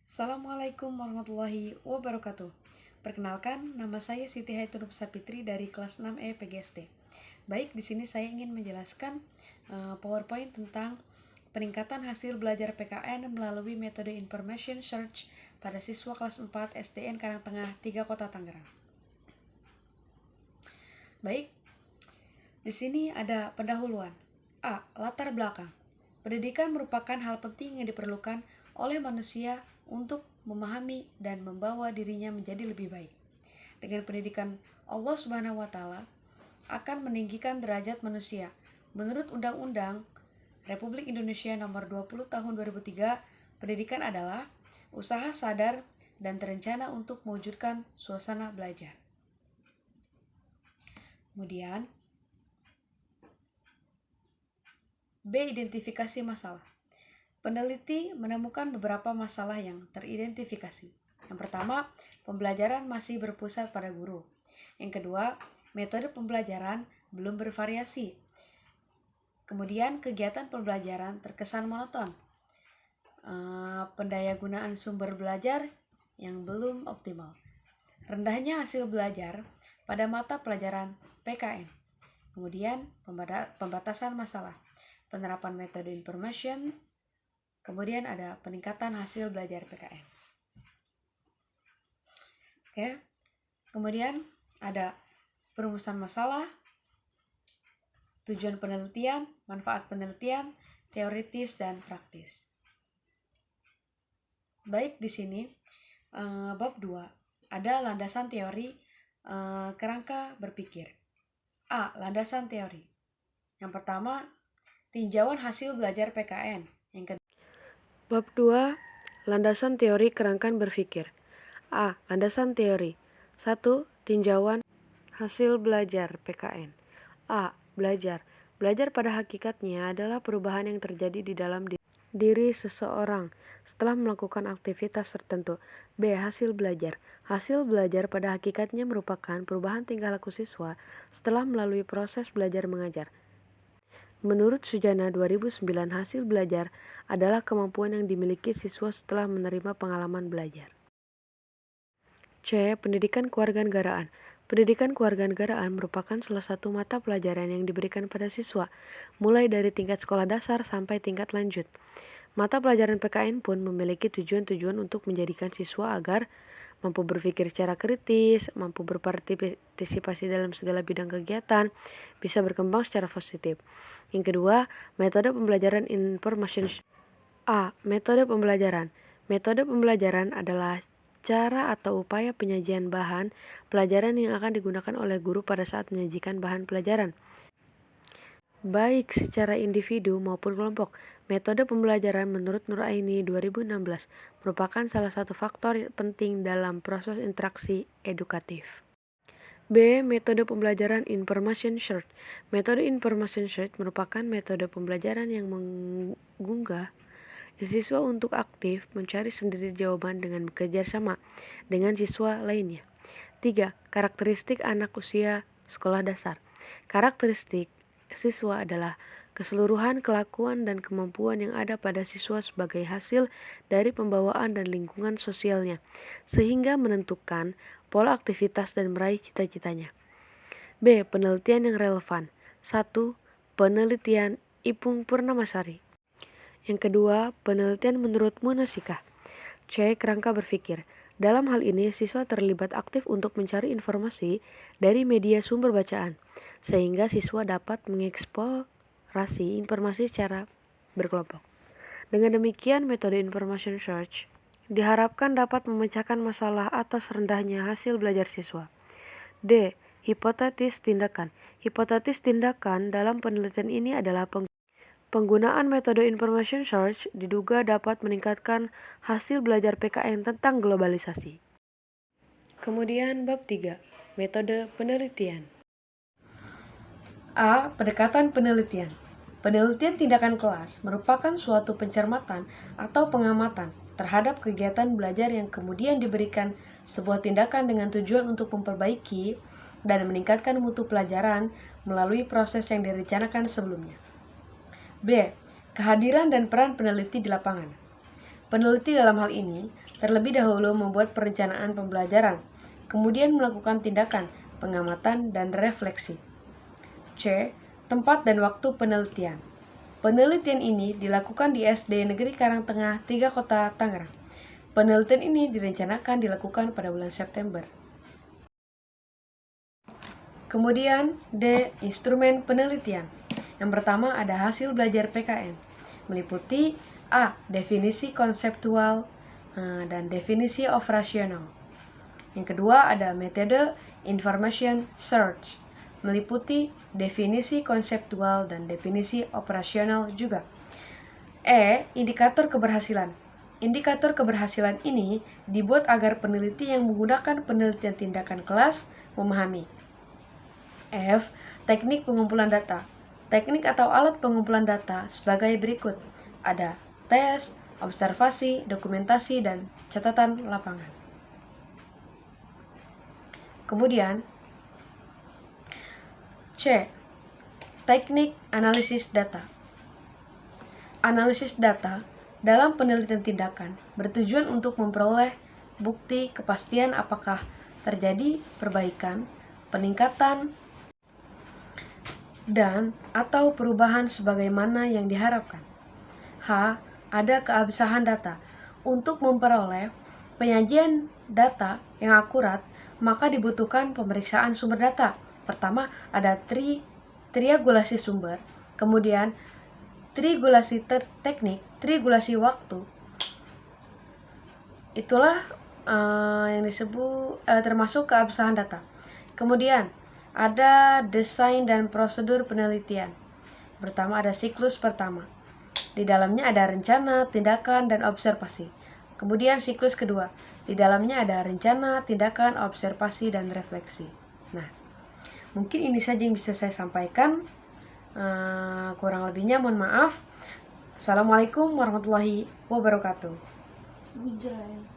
Assalamualaikum warahmatullahi wabarakatuh. Perkenalkan, nama saya Siti Haitunub Sapitri dari kelas 6E PGSD. Baik, di sini saya ingin menjelaskan PowerPoint tentang peningkatan hasil belajar PKN melalui metode Information Search pada siswa kelas 4 SDN Karangtengah 3 Kota Tangerang. Baik, di sini ada pendahuluan. A. Latar belakang. Pendidikan merupakan hal penting yang diperlukan oleh manusia untuk memahami dan membawa dirinya menjadi lebih baik. Dengan pendidikan, Allah Subhanahu wa taala akan meninggikan derajat manusia. Menurut Undang-Undang Republik Indonesia Nomor 20 Tahun 2003, pendidikan adalah usaha sadar dan terencana untuk mewujudkan suasana belajar. Kemudian, B. Identifikasi masalah. Peneliti menemukan beberapa masalah yang teridentifikasi. Yang pertama, pembelajaran masih berpusat pada guru. Yang kedua, metode pembelajaran belum bervariasi. Kemudian, kegiatan pembelajaran terkesan monoton. Pendayagunaan sumber belajar yang belum optimal. Rendahnya hasil belajar pada mata pelajaran PKN. Kemudian, pembatasan masalah. Penerapan metode information. Kemudian ada peningkatan hasil belajar PKN. Oke. Kemudian ada perumusan masalah, tujuan penelitian, manfaat penelitian, teoritis dan praktis. Baik, di sini bab 2 ada landasan teori kerangka berpikir. A. Landasan teori. Yang pertama, tinjauan hasil belajar PKN. Yang kedua, Bab 2. Landasan teori kerangka berpikir. A. Landasan teori. 1. Tinjauan hasil belajar PKN. A. Belajar. Belajar pada hakikatnya adalah perubahan yang terjadi di dalam diri seseorang setelah melakukan aktivitas tertentu. B. Hasil belajar. Hasil belajar pada hakikatnya merupakan perubahan tingkah laku siswa setelah melalui proses belajar mengajar. Menurut Sujana 2009, hasil belajar adalah kemampuan yang dimiliki siswa setelah menerima pengalaman belajar. C. Pendidikan kewarganegaraan. Pendidikan kewarganegaraan merupakan salah satu mata pelajaran yang diberikan pada siswa, mulai dari tingkat sekolah dasar sampai tingkat lanjut. Mata pelajaran PKN pun memiliki tujuan-tujuan untuk menjadikan siswa agar mampu berpikir secara kritis, mampu berpartisipasi dalam segala bidang kegiatan, bisa berkembang secara positif. Yang kedua, metode pembelajaran information. A. Metode pembelajaran. Metode pembelajaran adalah cara atau upaya penyajian bahan pelajaran yang akan digunakan oleh guru pada saat menyajikan bahan pelajaran, baik secara individu maupun kelompok. Metode pembelajaran menurut Nuraini 2016 merupakan salah satu faktor penting dalam proses interaksi edukatif. B. Metode pembelajaran information search. Metode information search merupakan metode pembelajaran yang menggugah siswa untuk aktif mencari sendiri jawaban dengan bekerja sama dengan siswa lainnya. 3. Karakteristik anak usia sekolah dasar. Karakteristik siswa adalah keseluruhan kelakuan dan kemampuan yang ada pada siswa sebagai hasil dari pembawaan dan lingkungan sosialnya, sehingga menentukan pola aktivitas dan meraih cita-citanya. B. Penelitian yang relevan. 1. Penelitian Ipung Purnamasari. Yang kedua, penelitian menurut Munasikah. C. Kerangka berpikir. Dalam hal ini, siswa terlibat aktif untuk mencari informasi dari media sumber bacaan, sehingga siswa dapat mengeksplorasi informasi secara berkelompok. Dengan demikian, metode information search diharapkan dapat memecahkan masalah atas rendahnya hasil belajar siswa. D. Hipotetis tindakan. Hipotetis tindakan dalam penelitian ini adalah penggunaan metode information search diduga dapat meningkatkan hasil belajar PKN tentang globalisasi. Kemudian bab 3, metode penelitian. A. Pendekatan penelitian. Penelitian tindakan kelas merupakan suatu pencermatan atau pengamatan terhadap kegiatan belajar yang kemudian diberikan sebuah tindakan dengan tujuan untuk memperbaiki dan meningkatkan mutu pelajaran melalui proses yang direncanakan sebelumnya. B. Kehadiran dan peran peneliti di lapangan. Peneliti dalam hal ini terlebih dahulu membuat perencanaan pembelajaran, kemudian melakukan tindakan, pengamatan, dan refleksi. C. Tempat dan waktu penelitian. Penelitian ini dilakukan di SD Negeri Karangtengah 3 Kota Tangerang. Penelitian ini direncanakan dilakukan pada bulan September. Kemudian D. Instrumen penelitian. Yang pertama ada hasil belajar PKN, meliputi A. Definisi konseptual dan definisi operasional. Yang kedua ada metode information search, meliputi definisi konseptual dan definisi operasional juga. E. Indikator keberhasilan. Indikator keberhasilan ini dibuat agar peneliti yang menggunakan penelitian tindakan kelas memahami. F. Teknik pengumpulan data. Teknik atau alat pengumpulan data sebagai berikut. Ada tes, observasi, dokumentasi, dan catatan lapangan. Kemudian C. Teknik analisis data. Analisis data dalam penelitian tindakan bertujuan untuk memperoleh bukti kepastian apakah terjadi perbaikan, peningkatan, dan atau perubahan sebagaimana yang diharapkan. H. Ada keabsahan data. Untuk memperoleh penyajian data yang akurat, maka dibutuhkan pemeriksaan sumber data. Pertama, ada triangulasi sumber, kemudian triangulasi teknik, triangulasi waktu. Itulah yang disebut termasuk keabsahan data. Kemudian ada desain dan prosedur penelitian. Pertama ada siklus pertama. Di dalamnya ada rencana, tindakan, dan observasi. Kemudian siklus kedua. Di dalamnya ada rencana, tindakan, observasi, dan refleksi. Nah, mungkin ini saja yang bisa saya sampaikan. Kurang lebihnya mohon maaf. Assalamualaikum warahmatullahi wabarakatuh.